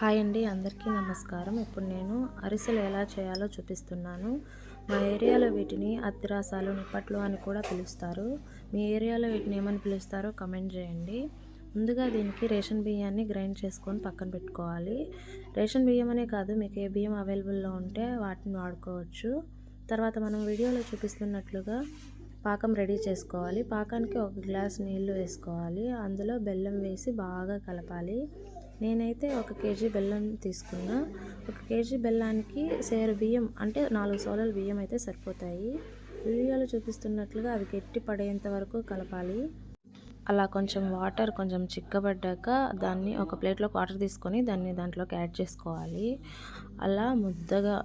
Hi అండి, అందరికీ నమస్కారం. ఇప్పుడు నేను అరిసెలు ఎలా చేయాలో చూపిస్తున్నాను. మా ఏరియాలో వీటిని అత్తిరాసాలు, నిప్పట్లు అని కూడా పిలుస్తారు. మీ ఏరియాలో వీటిని ఏమని పిలుస్తారో కమెంట్ చేయండి. ముందుగా దీనికి రేషన్ బియ్యాన్ని గ్రైండ్ చేసుకొని పక్కన పెట్టుకోవాలి. రేషన్ బియ్యం అనే కాదు, మీకు ఏ బియ్యం అవైలబుల్లో ఉంటే వాటిని వాడుకోవచ్చు. తర్వాత మనం వీడియోలో చూపిస్తున్నట్లుగా పాకం రెడీ చేసుకోవాలి. పాకానికి ఒక గ్లాస్ నీళ్లు వేసుకోవాలి. అందులో బెల్లం వేసి బాగా కలపాలి. నేనైతే 1 కేజీ బెల్లం తీసుకున్నా. 1 కేజీ బెల్లానికి సేరు బియ్యం అంటే 4 సోలల బియ్యం అయితే సరిపోతాయి. వీడియోలో చూపిస్తున్నట్లుగా అది గట్టి పడేంత వరకు కలపాలి. అలా కొంచెం వాటర్ కొంచెం చిక్కబడ్డాక దాన్ని ఒక ప్లేట్లోకి వాటర్ తీసుకొని దాంట్లోకి యాడ్ చేసుకోవాలి. అలా ముద్దగా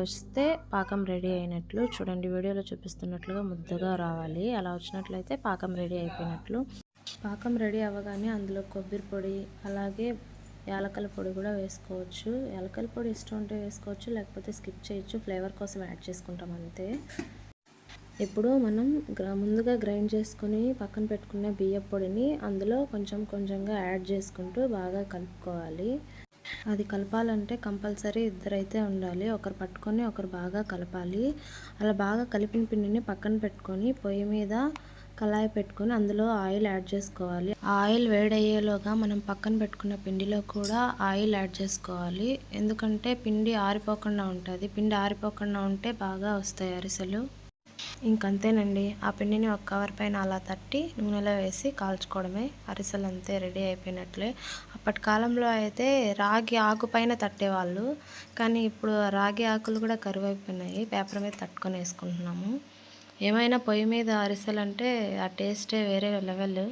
వస్తే పాకం రెడీ అయినట్లు. చూడండి, వీడియోలో చూపిస్తున్నట్లుగా ముద్దగా రావాలి. అలా వచ్చినట్లయితే పాకం రెడీ అయిపోయినట్లు. పాకం రెడీ అవ్వగానే అందులో కొబ్బరి పొడి, అలాగే యాలకల పొడి కూడా వేసుకోవచ్చు. యాలకల పొడి ఇష్టం ఉంటే వేసుకోవచ్చు, లేకపోతే స్కిప్ చేయొచ్చు. ఫ్లేవర్ కోసం యాడ్ చేసుకుంటాం అంతే. ఇప్పుడు మనం ముందుగా గ్రైండ్ చేసుకుని పక్కన పెట్టుకున్న బియ్యం పొడిని అందులో కొంచెం కొంచెంగా యాడ్ చేసుకుంటూ బాగా కలుపుకోవాలి. అది కలపాలంటే కంపల్సరీ ఇద్దరైతే ఉండాలి. ఒకరు పట్టుకొని ఒకరు బాగా కలపాలి. అలా బాగా కలిపిన పిండిని పక్కన పెట్టుకొని పొయ్యి మీద కళాయి పెట్టుకొని అందులో ఆయిల్ యాడ్ చేసుకోవాలి. ఆ ఆయిల్ వేడయ్యేలోగా మనం పక్కన పెట్టుకున్న పిండిలో కూడా ఆయిల్ యాడ్ చేసుకోవాలి. ఎందుకంటే పిండి ఆరిపోకుండా ఉంటుంది. పిండి ఆరిపోకుండా ఉంటే బాగా వస్తాయి అరిసెలు. ఇంకంతేనండి, ఆ పిండిని ఒక కవర్ పైన అలా తట్టి నూనెలో వేసి కాల్చుకోవడమే. అరిసెలు అంతే రెడీ అయిపోయినట్లే. అప్పటి కాలంలో అయితే రాగి ఆకు పైన తట్టేవాళ్ళు, కానీ ఇప్పుడు రాగి ఆకులు కూడా కరువైపోయినాయి. పేపర్ మీద తట్టుకొని వేసుకుంటున్నాము. ఏమైనా పొయ్యి మీద అరిసెలు అంటే ఆ టేస్టే వేరే లెవెల్.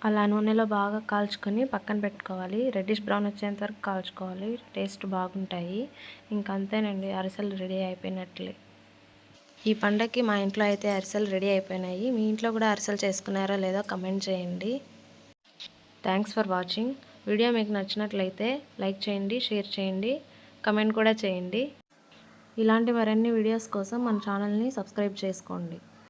అలా నూనెలో బాగా కాల్చుకొని పక్కన పెట్టుకోవాలి. రెడ్డిష్ బ్రౌన్ వచ్చేంత వరకు కాల్చుకోవాలి. టేస్ట్ బాగుంటాయి. ఇంకంతేనండి, అరిసెలు రెడీ అయిపోయినట్లే. ఈ పండగకి మా ఇంట్లో అయితే అరిసెలు రెడీ అయిపోయినాయి. మీ ఇంట్లో కూడా అరిసెలు చేసుకున్నారో లేదో కమెంట్ చేయండి. Thanks for watching. వీడియో మీకు నచ్చినట్లయితే లైక్ చేయండి, షేర్ చేయండి, కమెంట్ కూడా చేయండి. ఇలాంటి మరిన్ని వీడియోస్ కోసం మన ఛానల్ని సబ్స్క్రైబ్ చేసుకోండి.